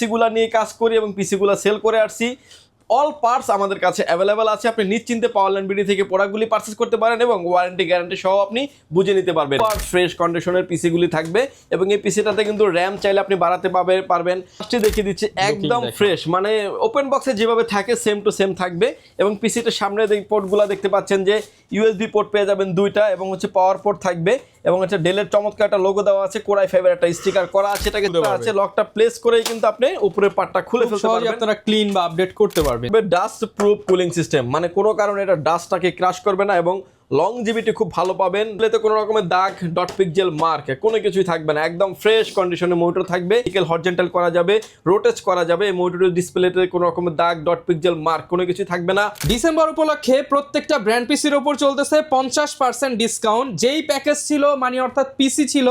পিসিগুলো নিয়ে কাজ করি এবং পিসিগুলো সেল করে আসছি। অল পার্টস আমাদের কাছে অ্যাভেলেবেল আছে। আপনি নিশ্চিন্তে পাওয়ারল্যান্ড বিডি থেকে প্রোডাক্টগুলি পারচেস করতে পারেন এবং ওয়ারেন্টি গ্যারান্টি সহ আপনি বুঝে নিতে পারবেন। ফ্রেশ কন্ডিশনের পিসিগুলি থাকবে এবং এই পিসিটাতে কিন্তু র্যাম চাইলে আপনি বাড়াতে পারবেন। ফার্স্টে দেখিয়ে দিচ্ছি একদম ফ্রেশ, মানে ওপেন বক্সে যেভাবে থাকে সেম টু সেম থাকবে। এবং পিসিটার সামনে পোর্টগুলো দেখতে পাচ্ছেন যে ইউএসবি পোর্ট পেয়ে যাবেন 2টা এবং হচ্ছে পাওয়ার পোর্ট থাকবে এবং হচ্ছে ডেলের চমৎকার একটা লোগো দেওয়া আছে, কোর i5 এর একটা স্টিকার করা আছে, এটাকে আছে লকটা প্লেস করেই কিন্তু আপনি উপরের পার্টটা খুলে ফেলতে পারবেন। আপনারা ক্লিন বা আপডেট করতে পারবেন। ডাস্ট প্রুফ কুলিং সিস্টেম, মানে কোনো কারণে এটা ডাস্টটাকে ক্রাশ করবে না এবং লংজিভিটি খুব ভালো পাবেন। এতে কোনো রকমের দাগ, ডট পিক্সেল মার্ক কোনো কিছুই থাকবে না। একদম ফ্রেশ কন্ডিশনে মনিটর থাকবে, হরিজন্টাল করা যাবে, রোটেট করা যাবে। এই মনিটরের ডিসপ্লেতে কোনো রকমের দাগ, ডট পিক্সেল মার্ক কোনো কিছুই থাকবে না। ডিসেম্বর উপলক্ষে প্রত্যেকটা ব্র্যান্ড পিসির উপর চলতেছে 50% ডিসকাউন্ট। যেই প্যাকেজ ছিল মানে অর্থাৎ পিসি ছিল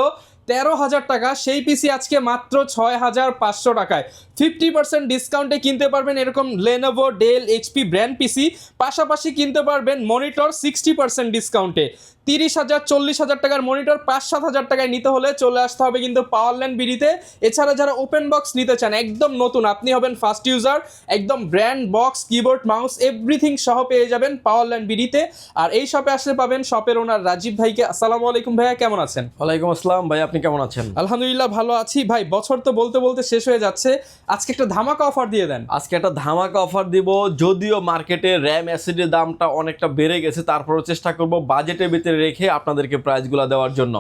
13,000 টাকা, সেই পিসি আজকে মাত্র 6,500 টাকায় 50% ডিসকাউন্টে কিনতে পারবেন এরকম Lenovo, Dell, HP brand PC. পাশাপাশি কিনতে পারবেন মনিটর 60% ডিসকাউন্টে। 30,000 40,000 টাকার মনিটর 5-7,000 টাকায় নিতে হলে চলে আসতে হবে কিন্তু পাওয়ারল্যান্ড বিডিতে। এছাড়া যারা ওপেন বক্স নিতে চান একদম নতুন, আপনি হবেন ফার্স্ট ইউজার, একদম brand box, keyboard, mouse everything সহ পেয়ে যাবেন পাওয়ারল্যান্ড বিডিতে। আর এই শপে আসলে পাবেন শপের ওনার রাজীব ভাইকে। আসসালামু আলাইকুম ভাইয়া, কেমন আছেন? ওয়ালাইকুম আসসালাম ভাই, আপনি কেমন আছেন? আলহামদুলিল্লাহ ভালো আছি ভাই। বছর তো বলতে বলতে শেষ হয়ে যাচ্ছে, আজকে একটা ধামাকা অফার দিয়ে দেন। আজকে একটা ধামাকা অফার দিব। যদিও মার্কেটে র্যাম এসএসডির দামটা অনেকটা বেড়ে গেছে, তারপরও চেষ্টা করব বাজেটের ভিতরে রেখে আপনাদেরকে প্রাইসগুলো দেওয়ার জন্য।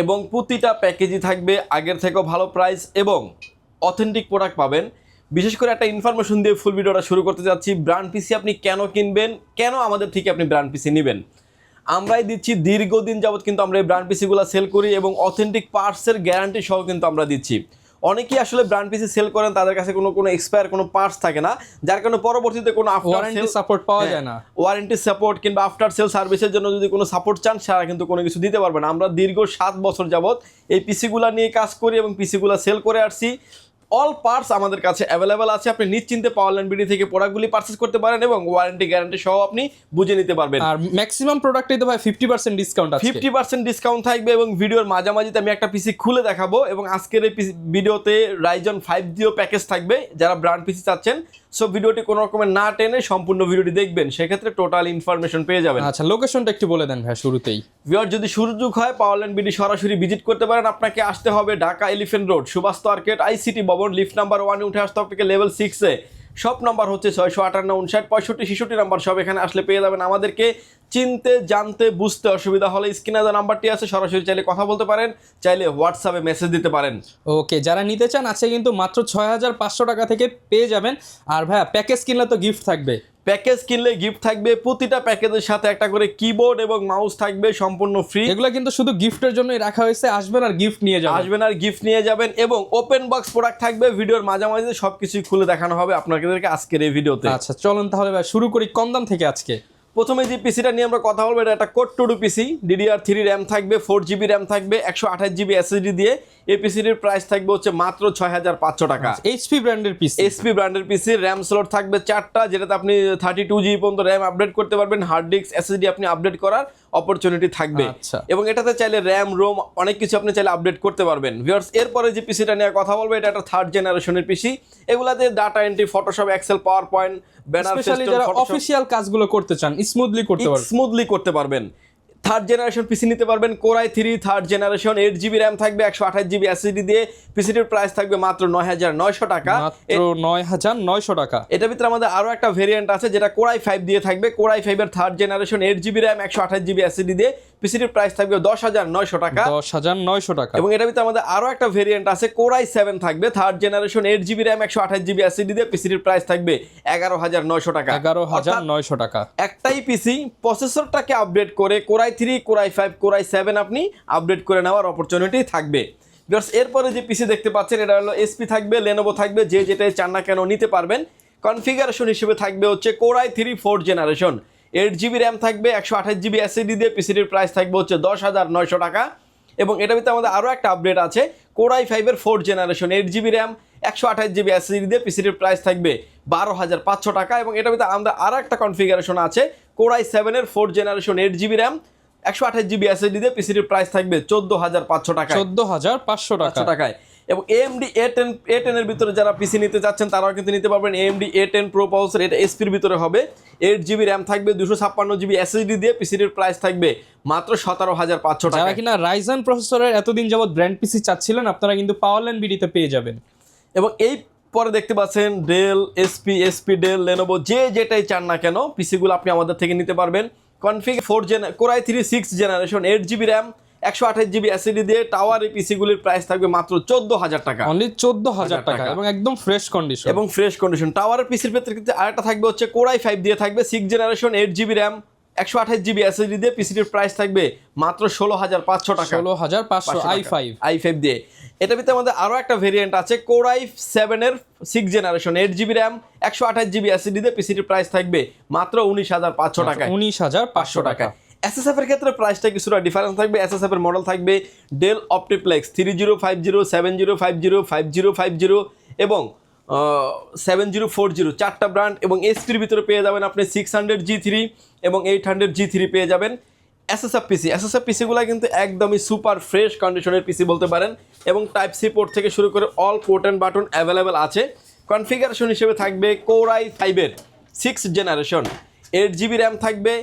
এবং প্রতিটা প্যাকেজই থাকবে আগের থেকেও ভালো প্রাইস এবং অথেন্টিক প্রোডাক্ট পাবেন। বিশেষ করে একটা ইনফরমেশন দিয়ে ফুল ভিডিওটা শুরু করতে যাচ্ছি। ব্র্যান্ড পিসি আপনি কেন কিনবেন, কেন আমাদের থেকে আপনি ব্র্যান্ড পিসি নেবেন। আমরাই দিচ্ছি দীর্ঘদিন যাবত কিন্তু আমরা এই ব্র্যান্ড পিসিগুলো সেল করি এবং অথেন্টিক পার্টসের গ্যারান্টি সহ কিন্তু আমরা দিচ্ছি। অনেকেই আসলে ব্র্যান্ড পিসি সেল করেন, তাদের কাছে কোনো এক্সপায়ার কোনো পার্টস থাকে না, যার কারণে পরবর্তীতে কোনো ওয়ারেন্টি সাপোর্ট পাওয়া যায় না। ওয়ারেন্টি সাপোর্ট কিংবা আফটার সেল সার্ভিসের জন্য যদি কোনো সাপোর্ট চান, সারা কিন্তু কোনো কিছু দিতে পারবেন। আমরা দীর্ঘ 7 বছর যাবত এই পিসিগুলো নিয়ে কাজ করি এবং পিসিগুলো সেল করে আসছি। অল পার্টস আমাদের কাছে অ্যাভেলেবেল আছে। আপনি নিশ্চিন্তে পাওয়ারল্যান্ড বিডি থেকে প্রোডাক্টগুলি পারচেস করতে পারেন এবং ওয়ারেন্টি গ্যারান্টি সহ আপনি বুঝে নিতে পারবেন। আর ম্যাক্সিমাম প্রোডাক্টে তো ভাই 50% ডিসকাউন্ট আছে। 50% ডিসকাউন্ট থাকবে এবং ভিডিওর মাঝামাঝিতে আমি একটা পিসি খুলে দেখাবো এবং আজকের এই ভিডিওতে রাইজন 5 প্যাকেজ থাকবে যারা ব্র্যান্ড পিসি চাচ্ছেন। সো ভিডিওটি কোনো রকমের না টেনে সম্পূর্ণ ভিডিওটি দেখবেন, সেক্ষেত্রে টোটাল ইনফরমেশন পেয়ে যাবেন। আচ্ছা, লোকেশনটা একটু বলে দেন ভাই শুরুতেই। ভিউয়ার যদি সুযোগ হয় পাওয়ারল্যান্ড বিডি সরাসরি ভিজিট করতে পারেন। আপনাকে আসতে হবে Dhaka Elephant Road, Subhash Market, ICT Bhaban, lift number 1-এ উঠে আসতে হবে লেভেল 6-এ। শপ নাম্বার হচ্ছে 658-59-65-66 নাম্বার। সব এখানে আসলে পেয়ে যাবেন আমাদেরকে। চিনতে, জানতে, বুঝতে অসুবিধা হলে স্ক্রিনে যে নাম্বারটি আছে সরাসরি চাইলে কথা বলতে পারেন, চাইলে হোয়াটসঅ্যাপে মেসেজ দিতে পারেন। ওকে, যারা নিতে চান আছে কিন্তু মাত্র 6,500 টাকা থেকে পেয়ে যাবেন। আর ভাইয়া প্যাকেজ কিনলে তো গিফট থাকবে। প্যাকেজ কিনলে গিফট থাকবে, প্রতিটা প্যাকেজের সাথে একটা করে কিবোর্ড এবং মাউস থাকবে সম্পূর্ণ ফ্রি। এগুলো কিন্তু শুধু গিফটের জন্যই রাখা হয়েছে, আসবেন আর গিফট নিয়ে যাবেন। এবং ওপেন বক্স প্রোডাক্ট থাকবে, ভিডিওর মাঝামাঝি সবকিছুই খুলে দেখানো হবে আপনাদেরকে আজকের এই ভিডিওতে। আচ্ছা চলুন তাহলে ভাই শুরু করি কম দাম থেকে। আজকে প্রথমে যে পিসিটা নিয়ে আমরা কথা বলবো, এটা একটা কোর 2 পিসি, DDR3 র্যাম থাকবে, 4GB র্যাম থাকবে, 128GB SSD দিয়ে। এই পিসিটির প্রাইস থাকবে হচ্ছে মাত্র 6,500 টাকা। এইচপি ব্র্যান্ডের পিসি, র্যাম স্লট থাকবে 4টা, যেটাতে আপনি 32GB পর্যন্ত র্যাম আপডেট করতে পারবেন। হার্ড ডিস্ক, SSD আপনি আপডেট করার অপরচুনিটি থাকবে এবং এটাতে চাইলে র্যাম, রোম অনেক কিছু আপনি চাইলে আপডেট করতে পারবেন। ভিউয়ার্স, এরপরে যে পিসিটা নিয়ে কথা বলবো, এটা একটা 3rd জেনারেশনের পিসি। এগুলাতে data entry, Photoshop, Excel, PowerPoint, banner, যারা অফিশিয়াল কাজগুলো করতে চান স্মুথলি করতে পারবেন। 3rd জেনারেশন পিসি নিতে পারবেন, core i3 3rd generation, 8GB RAM থাকবে, 128GB SSD দিয়ে। পিসিটির প্রাইস থাকবে মাত্র 9,900 টাকা। মাত্র 9,900 টাকা। এটার ভিতরে আমাদের আরো একটা ভেরিয়েন্ট আছে যেটা কোর i5 দিয়ে থাকবে। কোর i5 এর 3rd generation, 8GB RAM, 128GB SSD দিয়ে। পিসিটির প্রাইস থাকবে 10,900 টাকা। 10,900 টাকা। এবং এটার ভিতরে আমাদের আরো একটা ভেরিয়েন্ট আছে, কোর i7 থাকবে, 3rd generation, 8GB RAM, 128GB SSD দিয়ে। পিসিটির প্রাইস থাকবে 11,900 টাকা। 11,900 টাকা। একটাই পিসি, প্রসেসরটাকে আপডেট করে core i3, core i5, core i7 আপনি আপডেট করে নেওয়ার অপরচুনিটি থাকবে। এরপরে যে পিসি দেখতে পাচ্ছেন, এটা হলো এসপি থাকবে, লেনোভো থাকবে, যে যেটাই চান না কেন নিতে পারবেন। কনফিগারেশন হিসেবে থাকবে হচ্ছে core i3 4th generation, 8GB RAM থাকবে, 128GB SSD দিয়ে। পিসিটির প্রাইস থাকবে হচ্ছে 10,900 টাকা। এবং এটার ভিতরে আমাদের আরও একটা আপডেট আছে, কোর i5 এর 4th generation, 8GB RAM, 128GB SSD দিয়ে। পিসিটির প্রাইস থাকবে 12,500 টাকা। এবং এটার ভিতরে আমাদের আরও একটা কনফিগারেশন আছে, কোর i7 এর 4th generation, 8GB RAM, 128GB SSD দিয়ে। পিসিটির প্রাইস থাকবে 14,500 টাকা। 14,500 টাকায়। এবং AMD A10 এর ভিতরে যারা পিসি নিতে চাচ্ছেন তারাও কিন্তু নিতে পারবেন। AMD A10 Pro প্রসেসর, এটা এসপির ভিতরে হবে, 8GB র্যাম থাকবে, 256GB SSD দিয়ে পিসিটির প্রাইস থাকবে মাত্র 17,500 টাকা। যারা কিনা রাইজেন প্রসেসরের এতদিন যাবত ব্র্যান্ড পিসি চাচ্ছিলেন আপনারা কিন্তু পাওয়ারল্যান্ড বিডিতে পেয়ে যাবেন। এবং এই পরে দেখতে পাচ্ছেন ডেল, এসপি ডেল, লেনোভো, যে যেটাই চান না কেন পিসিগুলো আপনি আমাদের থেকে নিতে পারবেন। Config 4 Core i3 6 generation, 8GB RAM, 128GB SSD দিয়ে টাওয়ার এই পিসিগুলির প্রাইস থাকবে মাত্র 14,000 টাকা। অনলি 14,000 টাকা এবং একদম ফ্রেশ কন্ডিশন। এবং ফ্রেশ কন্ডিশন টাওয়ারের পিসির ক্ষেত্রে কিন্তু আরেকটা থাকবে হচ্ছে Core i5 দিয়ে থাকবে 6 generation, 8GB RAM, 128GB SSD দিয়ে পিসিটির প্রাইস থাকবে মাত্র 16,500 টাকা। 16,500 i5 দিয়ে। এটার ভিতরে আমাদের আরো একটা ভেরিয়েন্ট আছে Core i7 এর 6 generation, 8GB RAM, 128GB SSD দিয়ে পিসিটির প্রাইস থাকবে মাত্র 19,500 টাকা। 19,500 টাকা। এসএসএফ এর ক্ষেত্রে প্রাইসটা কিছুটা ডিফারেন্স থাকবে। এসএসএফ এর মডেল থাকবে ডেল অপটিপ্লেক্স 3050, 7050, 5050 এবং 7040, 4টা ব্র্যান্ড। এবং এসপির ভিতরে পেয়ে যাবেন আপনি 600G3 এবং 800G3 পেয়ে যাবেন। এসএসএফ পিসিগুলো কিন্তু একদমই সুপার ফ্রেশ কন্ডিশনের পিসি বলতে পারেন এবং টাইপ সি পোর্ট থেকে শুরু করে all port and button available আছে। কনফিগারেশন হিসেবে থাকবে Core i5 এর 6 জেনারেশন, 8GB র্যাম থাকবে,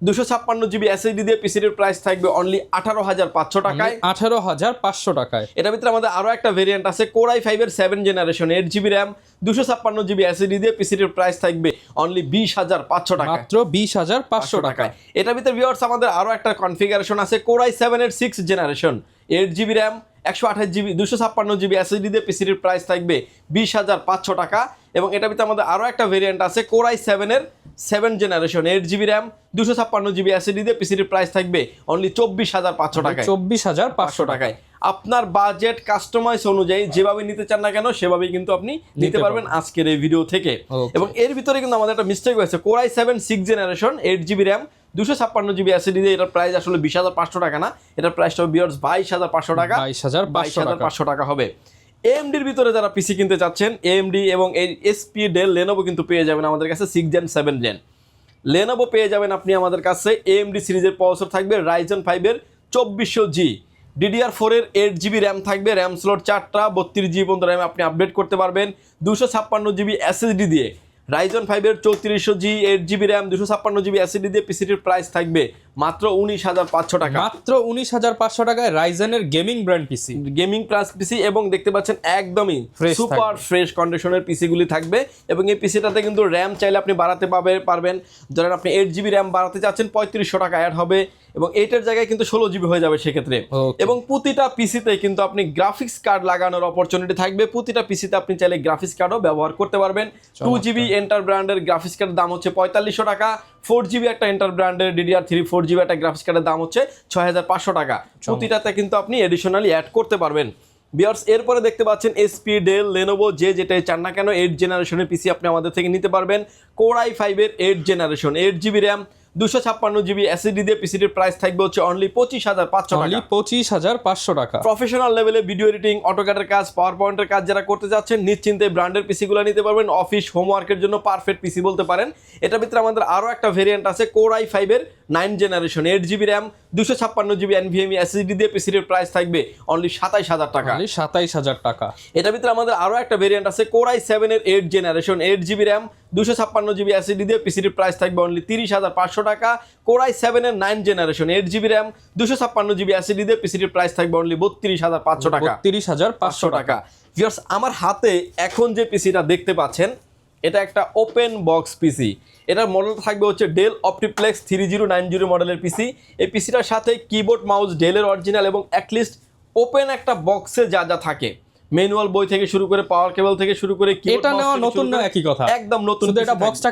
256GB SSD দিয়ে পিসিটির প্রাইস থাকবে অনলি 18,500 টাকায়। 18,500 টাকায়। এটার ভিতরে আমাদের আরো একটা ভেরিয়েন্ট আছে Core i5 এর 7 generation, 8GB RAM, 256GB SSD দিয়ে পিসিটির প্রাইস থাকবে অনলি 20,500 টাকা, মাত্র 20,500 টাকায়। এটার ভিতরে ভিউয়ার্স আমাদের আরো একটা কনফিগারেশন আছে Core i7 এর 6 generation, 8GB RAM, 128GB 256GB SSD দিয়ে পিসিটির প্রাইস থাকবে 20,500 টাকা। এবং এটার ভিতরে আমাদের আরো একটা ভেরিয়েন্ট আছে Core i7 এর 7 generation, 8GB RAM, 256GB SSD দিয়ে পিসিটির প্রাইস থাকবে অনলি 24,500 টাকায়। 24,500 টাকায়। আপনার বাজেট কাস্টমাইজ অনুযায়ী যেভাবে নিতে চান না কেন সেভাবেই কিন্তু আপনি নিতে পারবেন আজকের এই ভিডিও থেকে। এবং এর ভিতরে কিন্তু আমাদের একটা মিস্টেক হয়েছে Core i7 6 generation, 8GB RAM, 256GB SSD দিয়ে এটার প্রাইস আসলে 20,500 টাকা না, এটার প্রাইসটা হবে 22,500 টাকা, 22,500 টাকা হবে। AMDর ভিতরে যারা পিসি কিনতে চাচ্ছেন, AMD এবং এই এসপি ডেল, লেনোভো কিন্তু পেয়ে যাবেন আমাদের কাছে 6 জেন 7 জেন। লেনোভো পেয়ে যাবেন আপনি আমাদের কাছে AMD সিরিজের প্রসেসর থাকবে Ryzen 5 এর 2400G, DDR4 এর 8GB র্যাম থাকবে, র্যাম স্লট 4টা, 32GB পর্যন্ত র্যাম আপনি আপডেট করতে পারবেন 256GB SSD দিয়ে। Ryzen 5 এর 3400G, 8GB RAM, 256GB SSD দিয়ে পিসিটির প্রাইস থাকবে মাত্র 19,500 টাকা। মাত্র 19,500 টাকায় রাইজেনের gaming brand PC, gaming plus PC. এবং দেখতে পাচ্ছেন একদমই সুপার ফ্রেশ কন্ডিশনের পিসিগুলি থাকবে। এবং এই পিসিটাতে কিন্তু র্যাম চাইলে আপনি বাড়াতে পারবেন। ধরেন আপনি 8GB র্যাম বাড়াতে চাচ্ছেন, 3500 টাকা অ্যাড হবে এবং 8 জায়গায় কিন্তু 16GB হয়ে যাবে সেক্ষেত্রে। এবং প্রতিটা পিসিতে কিন্তু আপনি গ্রাফিক্স কার্ড লাগানোর অপরচুনিটি থাকবে। প্রতিটা পিসিতে আপনি চাইলে গ্রাফিক্স কার্ডও ব্যবহার করতে পারবেন। 2GB এন্টার ব্র্যান্ডের গ্রাফিক্স কার্ডের দাম হচ্ছে 4500 টাকা, 4GB একটা এন্টার ব্র্যান্ডের DDR3 4GB একটা গ্রাফিক্স কার্ডের দাম হচ্ছে 6,500 টাকা। প্রতিটাতে কিন্তু আপনি এডিশনালি অ্যাড করতে পারবেন। ভিউয়ার্স এরপরে দেখতে পাচ্ছেন এসপি, ডেল, লেনোভো, যে যেটাই চান না কেন 8 জেনারেশনের পিসি আপনি আমাদের থেকে নিতে পারবেন। Core i5 এর 8 generation, 8GB RAM, 256GB SSD দিয়ে পিসিটির প্রাইস থাকবে হচ্ছে অনলি 25,500 টাকা। 25,500 টাকা। প্রফেশনাল লেভেলে ভিডিও এডিটিং, অটোক্যাডের কাজ, পাওয়ার পয়েন্টের কাজ যারা করতে যাচ্ছেন নিশ্চিন্তে ব্র্যান্ডের পিসিগুলো নিতে পারবেন। অফিস হোমওয়ার্কের জন্য পারফেক্ট পিসি বলতে পারেন। এটার ভিতরে আমাদের আরও একটা ভেরিয়েন্ট আছে Core i5 এর 9 generation, 8GB RAM, 256GB NVMe SSD দিয়ে পিসিটির প্রাইস থাকবে অনলি 27,000 টাকা। 27,000 টাকা। এটার ভিতরে আমাদের আরও একটা ভেরিয়েন্ট আছে Core i7 এর 8 generation, 8GB RAM, 256GB SSD দিয়ে পিসিটির প্রাইস থাকবে অনলি 30,500 টাকা। Core i7 এর 9 generation, 8GB RAM, 256GB SSD দিয়ে পিসিটির প্রাইস থাকবে অনলি 32,500 টাকা। 32,500 টাকা। ভিউয়ার্স আমার হাতে এখন যে পিসিটা দেখতে পাচ্ছেন এটা একটা ওপেন বক্স পিসি। এটার মডেল থাকবে হচ্ছে ডেল অপটিপ্লেক্স 3090 মডেলের পিসি। এই পিসিটার সাথে কিবোর্ড, মাউস ডেলের অরিজিনাল এবং অ্যাটলিস্ট ওপেন একটা বক্সে যা যা থাকে, ম্যানুয়াল বই থেকে শুরু করে পাওয়ার কেবল থেকে শুরু করে এটা নেওয়া নতুন না, একই কথা, একদম নতুন। শুধু এটা বক্সটা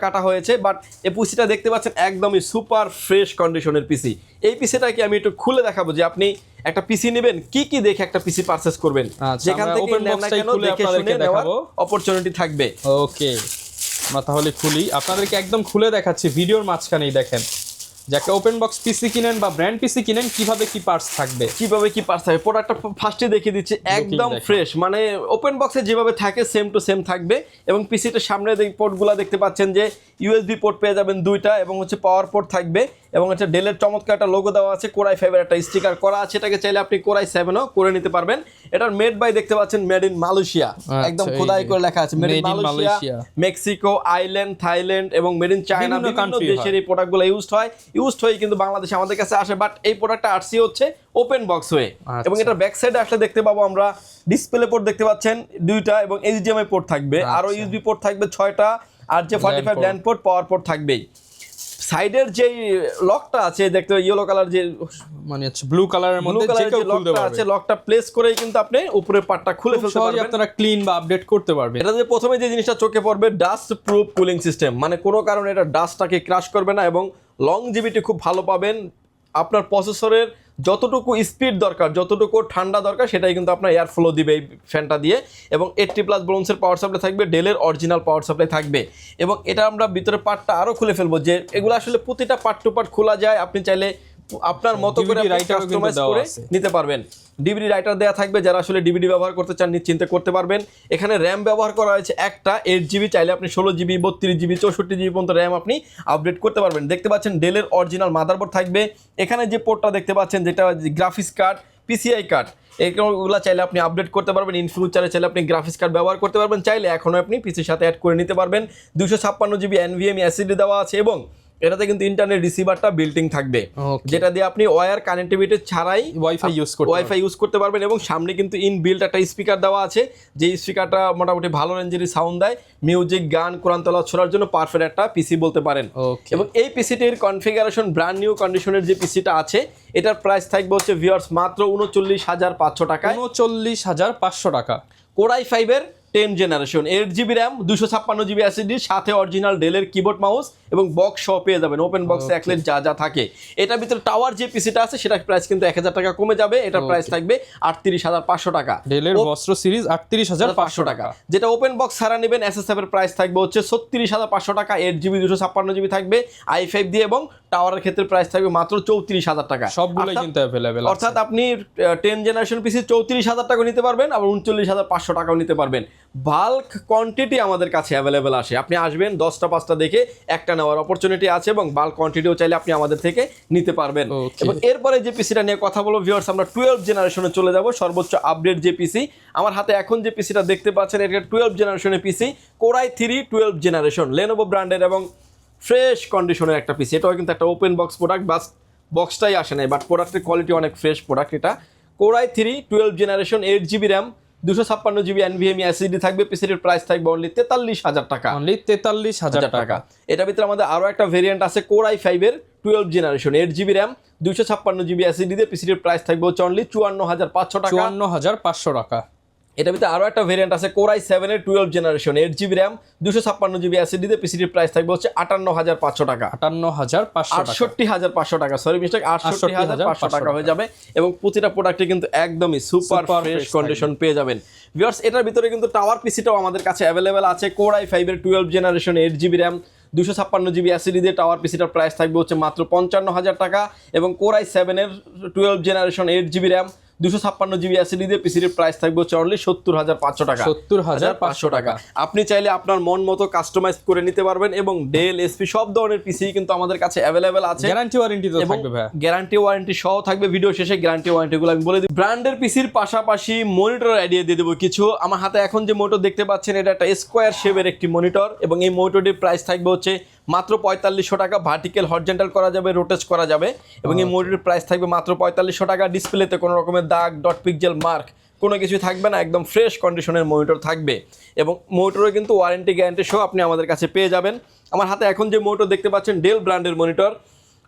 কাটা হয়েছে, বাট এই পিসিটা দেখতে পাচ্ছেন একদমই সুপার ফ্রেশ কন্ডিশনের পিসি। এই পিসিটাকে আমি একটু খুলে দেখাবো যে আপনি একটা পিসি নেবেন কি কি দেখে একটা পিসি পারচেজ করবেন। যেখান থেকে নেন না কেন দেখে শুনে নেওয়ার অপরচুনিটি থাকবে। ওকে, আমরা তাহলে খুলি, আপনাদেরকে একদম খুলে দেখাচ্ছি ভিডিওর মাঝখানেই। দেখেন যে একটা ওপেন বক্স পিসি কিনেন বা ব্র্যান্ড পিসি কিনেন কিভাবে কি পার্টস থাকবে। কিভাবে কি পার্টস থাকবে, প্রোডাক্টটা ফার্স্টে দেখিয়ে দিচ্ছি, একদম দেখেন। ফ্রেশ, মানে ওপেন বক্সে যেভাবে থাকে সেম টু সেম থাকবে। এবং পিসিটার সামনে পোর্টগুলো দেখতে পাচ্ছেন যে ইউএসবি পোর্ট পেয়ে যাবেন 2টা, এবং হচ্ছে পাওয়ার পোর্ট থাকবে, এবং হচ্ছে ডেলের চমৎকার একটা লোগো দেওয়া আছে, কোরাই 5 এর একটা স্টিকার করা আছে, এটাকে চাইলে আপনি কোরাই 7ও করে নিতে পারবেন। এটার মেড বাই দেখতে পাচ্ছেন মেড ইন মালয়েশিয়া, একদম এই খোদাই যে, করে লেখা আছে made in Made in Malaysia, Malaysia। Mexico, island, Thailand এবং মেড ইন চায়না, বিভিন্ন বিভিন্ন country দেশের এই প্রোডাক্টগুলো ইউজড হয় কিন্তু বাংলাদেশে আমাদের কাছে আসে, বাট এই প্রোডাক্টটা আসছে হচ্ছে ওপেন বক্স হয়ে। আচ্ছা। এবং এটার ব্যাক সাইডে আসলে দেখতে পাবো আমরা ডিসপ্লে পোর্ট দেখতে পাচ্ছেন 2টা, এবং এইচডিএমআই পোর্ট থাকবে, আরো আচ্ছা। ইউএসবি পোর্ট থাকবে 6টা, আর যে 45 ল্যান্ড পোর্ট, পাওয়ার পোর্ট থাকবেই। সাইডের যে লকটা আছে দেখতে ইয়েলো কালার, যে মানে হচ্ছে ব্লু কালারের ব্লু মধ্যে যে কালারের কেউ যে খুলতে লকটা পারবে। আছে, লকটা প্লেস করেই কিন্তু আপনি উপরের পার্টটা খুলে খুব ফেলতে সহজে পারবেন। আপনারা ক্লিন বা আপডেট করতে পারবেন। এটা যে প্রথমে যে জিনিসটা চোখে পড়বে, ডাস্ট প্রুফ কুলিং সিস্টেম, মানে কোনো কারণে এটা ডাস্টটাকে ক্রাশ করবে না, এবং লংজিভিটি খুব ভালো পাবেন। আপনার প্রসেসরের যতটুকু স্পিড দরকার, যতটুকু ঠান্ডা দরকার, সেটাই কিন্তু আপনার এয়ার ফ্লো দিবে এই ফ্যানটা দিয়ে। এবং 80+ ব্রোঞ্জের পাওয়ার সাপ্লাই থাকবে, ডেলের অরিজিনাল পাওয়ার সাপ্লাই থাকবে। এবং এটা আমরা ভিতরে পার্টটা আরও খুলে ফেলবো, যে এগুলো আসলে প্রতিটা পার্ট টু পার্ট খোলা যায়, আপনি চাইলে আপনার মতো করে DVD writer ও কিন্তু কাস্টমাইজ দেওয়া করে আছে। নিতে পারবেন। ডিভিডি রাইটার দেওয়া থাকবে, যারা আসলে ডিভিডি ব্যবহার করতে চান নিশ্চিন্তে করতে পারবেন। এখানে র্যাম ব্যবহার করা হয়েছে একটা 8GB, চাইলে আপনি 16GB, 32GB, 64GB পর্যন্ত র্যাম আপনি আপডেট করতে পারবেন। দেখতে পাচ্ছেন ডেলের অরিজিনাল মাদারবোর্ড থাকবে। এখানে যে পোর্টটা দেখতে পাচ্ছেন, যেটা গ্রাফিক্স কার্ড, পিসিআই কার্ড, এগুলো চাইলে আপনি আপডেট করতে পারবেন। ইন ফিউচারে চাইলে আপনি গ্রাফিক্স কার্ড ব্যবহার করতে পারবেন, চাইলে এখনও আপনি পিসির সাথে অ্যাড করে নিতে পারবেন। 256GB NVMe SSD দেওয়া আছে, এবং এটাতে কিন্তু ইন্টারনেট রিসিভারটা বিল্টিং থাকবে, Okay. যেটা দিয়ে আপনি ওয়্যার কানেক্টিভিটি ছাড়াই ওয়াইফাই ইউজ করতে পারবেন। এবং সামনে কিন্তু ইনবিল্ট একটা স্পিকার দেওয়া আছে, যে স্পিকারটা মোটামুটি ভালো রেঞ্জেরই সাউন্ড দেয়, মিউজিক, গান, কোরআন তেলাওয়াত শোনার জন্য পারফেক্ট একটা পিসি বলতে পারেন। Okay. এবং এই পিসিটির কনফিগারেশন ব্র্যান্ড নিউ কন্ডিশনের যে পিসিটা আছে, এটার প্রাইস থাকবে হচ্ছে ভিউয়ার্স মাত্র 39,500 টাকায়। 39,500 টাকা। কোরাই 5 এর 10 generation, 8GB RAM, 256GB SSD, সাথে অরিজিনাল ডেলের কিবোর্ড মাউস এবং বক্স সহ পেয়ে যাবেন। ওপেন বক্সে একলেট যা যা থাকে। এটার ভিতরে টাওয়ার যে পিসিটা আছে, সেটার প্রাইস কিন্তু 1000 টাকা কমে যাবে, এটার প্রাইস থাকবে 38,500 টাকা। ডেলের বস্ত্র সিরিজ 38,500 টাকা। যেটা ওপেন বক্স ছাড়া নেবেন, এসএসএফ এর প্রাইস থাকবে হচ্ছে 36,500 টাকা, 8GB 256GB থাকবে i5 দিয়ে, এবং টাওয়ারের ক্ষেত্রে প্রাইস থাকবে মাত্র 34,000 টাকা। সবগুলোই কিন্তু অ্যাভেলেবেল। অর্থাৎ আপনি 10 জেনারেশন পিসি 34,000 টাকা নিতে পারবেন, আবার 39,500 টাকাও নিতে পারবেন। বাল্ক কোয়ান্টিটি আমাদের কাছে অ্যাভেলেবেল আসে, আপনি আসবেন 10টা 5টা দেখে একটা নেওয়ার অপরচুনিটি আছে, এবং বাল্ক কোয়ান্টিটিও চাইলে আপনি আমাদের থেকে নিতে পারবেন। Okay. এবং এরপরে যে পিসিটা নিয়ে কথা বলবো ভিউয়ার্স, আমরা 12 জেনারেশনে চলে যাব, সর্বোচ্চ আপডেট যে পিসি। আমার হাতে এখন যে পিসিটা দেখতে পাচ্ছেন, এটা 12 জেনারেশনের পিসি, কোরাই 3 12 জেনারেশন, লেনোভো ব্র্যান্ডের এবং ফ্রেশ কন্ডিশনের একটা পিসি। এটাও কিন্তু একটা ওপেন বক্স প্রোডাক্ট, বাস বক্সটাই আসে নাই, বাট প্রোডাক্টের কোয়ালিটি অনেক ফ্রেশ প্রোডাক্ট। এটা core i 3 12 generation, 8GB RAM, 256GB NVMe SSD থাকবে। পিসির প্রাইস থাকবে অনলি 43,000 টাকা। অনলি 43,000 টাকা। এটার ভিতরে আমাদের আরো একটা ভেরিয়েন্ট আছে, কোরাই 5 এর 12 generation, 8GB RAM, 256GB SSD দিয়ে পিসির প্রাইস থাকবে হচ্ছে অনলি 54,500 টাকা। 54,500 টাকা। এটার ভিতরে আরো একটা ভেরিয়েন্ট আছে, কোরাই 7 এর 12 generation, 8GB RAM, 256GB SSD দিয়ে পিসির প্রাইস থাকবে হচ্ছে 58,500 টাকা। 58,500 টাকা। 68,500 টাকা, সরি মিস্টেক, 68,500 টাকা হয়ে যাবে। এবং প্রতিটা প্রোডাক্টে কিন্তু একদমই super Super fresh fresh condition পেয়ে যাবেন। ভিউয়ার্স, এটার ভিতরে কিন্তু টাওয়ার পিসিটাও আমাদের কাছে অ্যাভেলেবেল আছে, কোরাই 5 এর 12 generation, 8GB RAM, 256GB SSD দিয়ে টাওয়ার পিসিটার প্রাইস থাকবে হচ্ছে মাত্র 55,000 টাকা। এবং কোরাই 7 এর 12 generation, 8GB RAM, 256GB SSD দিয়ে পিসির প্রাইস থাকবে হচ্ছে অনলি 70,500 টাকা। 70,500 টাকা। আপনি চাইলে আপনার মন মতো কাস্টমাইজ করে নিতে পারবেন, এবং ডেল, এসপি সব ধরনের পিসি কিন্তু আমাদের কাছে অ্যাভেলেবেল আছে। গ্যারান্টি ওয়ারেন্টি তো থাকবে ভাই। গ্যারান্টি ওয়ারেন্টি সহ থাকবে। ভিডিও শেষে গ্যারান্টি ওয়ারেন্টিগুলো আমি বলে দিই। ব্র্যান্ডের পিসির পাশাপাশি মনিটর আইডিয়া দিয়ে দেবো কিছু। আমার হাতে এখন যে মনিটর দেখতে পাচ্ছেন, এটা একটা স্কোয়ার শেপের একটি মনিটর, এবং এই মনিটরটির প্রাইস থাকবে হচ্ছে মাত্র 4500 টাকা। ভার্টিক্যাল হরিজন্টাল করা যাবে, রোটেট করা যাবে, এবং এই মনিটরের প্রাইস থাকবে মাত্র 4500 টাকা। ডিসপ্লেতে কোনো রকমের দাগ, ডট পিক্সেল মার্ক কোনো কিছুই থাকবে না, একদম ফ্রেশ কন্ডিশনের মনিটর থাকবে। এবং মনিটরে কিন্তু ওয়ারেন্টি গ্যারান্টি সহ আপনি আমাদের কাছে পেয়ে যাবেন। আমার হাতে এখন যে মনিটর দেখতে পাচ্ছেন, ডেল ব্র্যান্ডের মনিটর,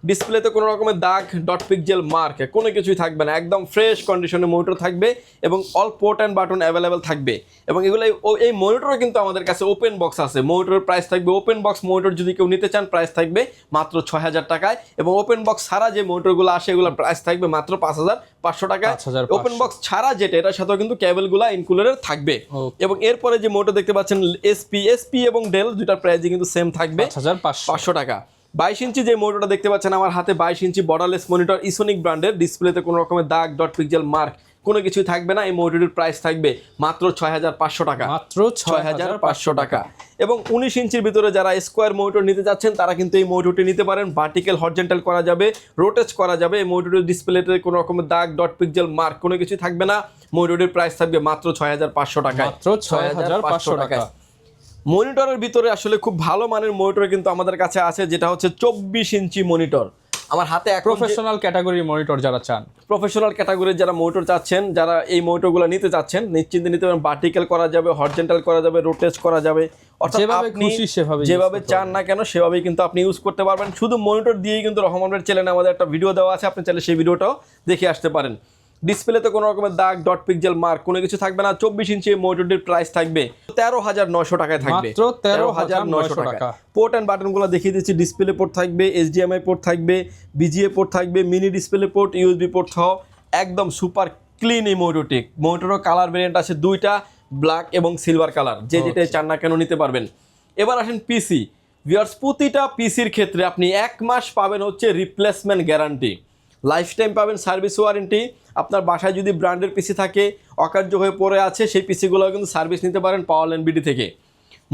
ডিসপ্লেতে কোনো রকমের দাগ, ডট পিক্সেল মার্ক কোনো কিছুই থাকবে না, একদম ফ্রেশ কন্ডিশনের মনিটর থাকবে, এবং all port and button available থাকবে। এবং এগুলো এই মনিটরও কিন্তু আমাদের কাছে ওপেন বক্স আছে। মনিটরের প্রাইস থাকবে, ওপেন বক্স মনিটর যদি কেউ নিতে চান, প্রাইস থাকবে মাত্র 6,000 টাকায়। এবং ওপেন বক্স ছাড়া যে মনিটরগুলো আসে, এগুলোর প্রাইস থাকবে মাত্র 5,500 টাকায়। 5,500 ওপেন বক্স ছাড়া যেটা, এটার সাথেও কিন্তু কেবলগুলো ইনক্লুডেড থাকবে। এবং এরপরে যে মনিটর দেখতে পাচ্ছেন, এসপি এবং ডেল, দুটার প্রাইসই কিন্তু সেম থাকবে, 5,500 500 টাকা। 22 ইঞ্চি যে মনিটরটা দেখতে পাচ্ছেন আমার হাতে, 22 ইঞ্চি বর্ডারলেস মনিটর, ইসোনিক ব্র্যান্ডের। ডিসপ্লেতে কোনো রকমের দাগ, ডট, পিক্সেল, মার্ক কোনো কিছুই থাকবে না। এই মনিটরের প্রাইস থাকবে মাত্র 6500 টাকা, মাত্র 6500 টাকা। এবং 19 ইঞ্চির ভিতরে যারা স্কোয়ার মনিটর নিতে যাচ্ছেন তারা কিন্তু এই মনিটরটি নিতে পারেন। ভার্টিক্যাল, হরিজন্টাল করা যাবে, রোটেট করা যাবে। এই মনিটরের ডিসপ্লেতে কোনো রকমের দাগ, ডট, পিক্সেল, মার্ক কোনো কিছুই থাকবে না। মনিটরের প্রাইস থাকবে মাত্র 6500 টাকায়, মাত্র 6500 টাকা। মনিটরের ভিতরে আসলে খুব ভালো মানের মনিটর কিন্তু আমাদের কাছে আছে, যেটা হচ্ছে 24 ইঞ্চি মনিটর। আমার হাতে প্রফেশনাল ক্যাটাগরির মনিটর যারা চান, প্রফেশনাল ক্যাটাগরির যারা মনিটর চাচ্ছেন, যারা এই মনিটরগুলো নিতে চাচ্ছেন, নিশ্চিন্তে নিতে পারেন। ভার্টিক্যাল করা যাবে, হরিজন্টাল করা যাবে, রোটেট করা যাবে, অর্থাৎ আপনি যেভাবে চান না কেন সেভাবেই কিন্তু আপনি ইউজ করতে পারবেন। শুধু মনিটর দিয়েই কিন্তু রহমান ভাইয়ের চ্যানেলে আমাদের একটা ভিডিও দেওয়া আছে, আপনি চাইলে সেই ভিডিওটাও দেখে আসতে পারেন। ডিসপ্লেতে কোনো রকমের দাগ, ডট, পিক্সেল, মার্ক কোনো কিছু থাকবে না। 24 ইঞ্চি মনিটরটির প্রাইস থাকবে 13900 টাকায় থাকবে, মাত্র 13900 টাকা। পোর্ট অ্যান্ড বাটনগুলো দেখিয়ে দিচ্ছি। ডিসপ্লে পোর্ট থাকবে, HDMI পোর্ট থাকবে, BGA পোর্ট থাকবে, mini display port, USB port সহ একদম সুপার ক্লিন এই মনিটরটি। মনিটরের কালার ভেরিয়েন্ট আছে দুইটা, ব্ল্যাক এবং সিলভার কালার, যে যেটাই চান না কেন নিতে পারবেন। এবার আসেন পিসি। ভিউয়ার্স, প্রতিটা পিসির ক্ষেত্রে আপনি 1 মাস পাবেন হচ্ছে রিপ্লেসমেন্ট গ্যারান্টি, লাইফ টাইম পাবেন সার্ভিস ওয়ারেন্টি। আপনার বাসায় যদি ব্র্যান্ডের পিসি থাকে, অকার্য হয়ে পড়ে আছে, সেই পিসিগুলো কিন্তু সার্ভিস নিতে পারেন পাওয়ারল্যান্ড বিডি থেকে।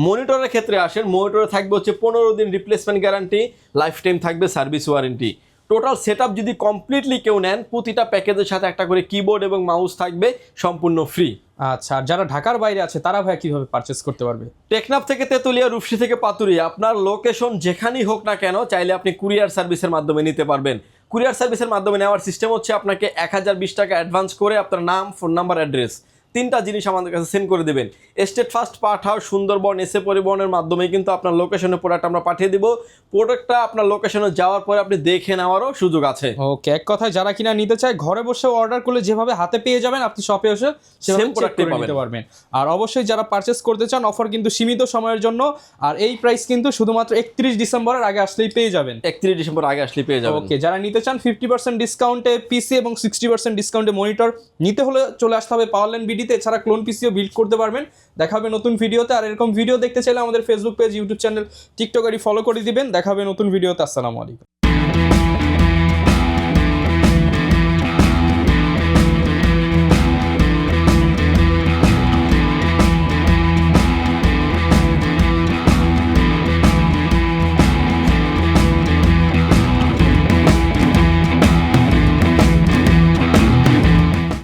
মনিটরের ক্ষেত্রে আসেন, মনিটরে থাকবে হচ্ছে 15 দিন রিপ্লেসমেন্ট গ্যারান্টি, লাইফ টাইম থাকবে সার্ভিস ওয়ারেন্টি। টোটাল সেটআপ যদি কমপ্লিটলি কেউ নেন, প্রতিটা প্যাকেজের সাথে একটা করে কিবোর্ড এবং মাউস থাকবে সম্পূর্ণ ফ্রি। আচ্ছা, আর যারা ঢাকার বাইরে আছে তারা ভাই কিভাবে পারচেস করতে পারবে? টেকনাফ থেকে তেতুলিয়া, রূপসী থেকে পাতুরিয়া, আপনার লোকেশন যেখানেই হোক না কেন, চাইলে আপনি কুরিয়ার সার্ভিসের মাধ্যমে নিতে পারবেন। কুরিয়ার সার্ভিসের মাধ্যমে নেওয়ার সিস্টেম হচ্ছে আপনাকে 1020 টাকা অ্যাডভান্স করে আপনার নাম, ফোন নাম্বার, অ্যাড্রেস 3টা জিনিস আমাদের কাছে সেন্ড করে দেবেন। State first part house Sundarban SA পরিবহনের মাধ্যমে কিন্তু আপনার লোকেশনে প্রোডাক্ট আমরা পাঠিয়ে দিব। প্রোডাক্টটা আপনার লোকেশনে যাওয়ার পরে আপনি দেখে নেওয়ারও সুযোগ আছে। ওকে, এক কথায় যারা কিনা নিতে চায় ঘরে বসে অর্ডার করলে যেভাবে হাতে পেয়ে যাবেন, আপনি শপে এসে সেভাবে চেক করে নিতে পারবেন। আর অবশ্যই যারা পারচেস করতে চান, অফার কিন্তু সীমিত সময়ের জন্য, আর এই প্রাইস কিন্তু শুধুমাত্র 31 ডিসেম্বরের আগে আসলেই পেয়ে যাবেন। 31 ডিসেম্বর আগে আসলেই পেয়ে যাবেন। ওকে, যারা নিতে চান 50% ডিসকাউন্টে পিসি এবং 60% ডিসকাউন্টে মনিটর নিতে হলে চলে আসতে হবে পাওয়ারল্যান্ড বিডিতে। এছাড়া ক্লোন পিসিও বিল্ড করতে পারবেন। দেখা হবে নতুন ভিডিওতে। আর এরকম ভিডিও দেখতে চাইলে আমাদের Facebook page, YouTube channel, TikTok ID follow করে দিবেন। দেখা হবে নতুন ভিডিওতে। আসসালামু আলাইকুম।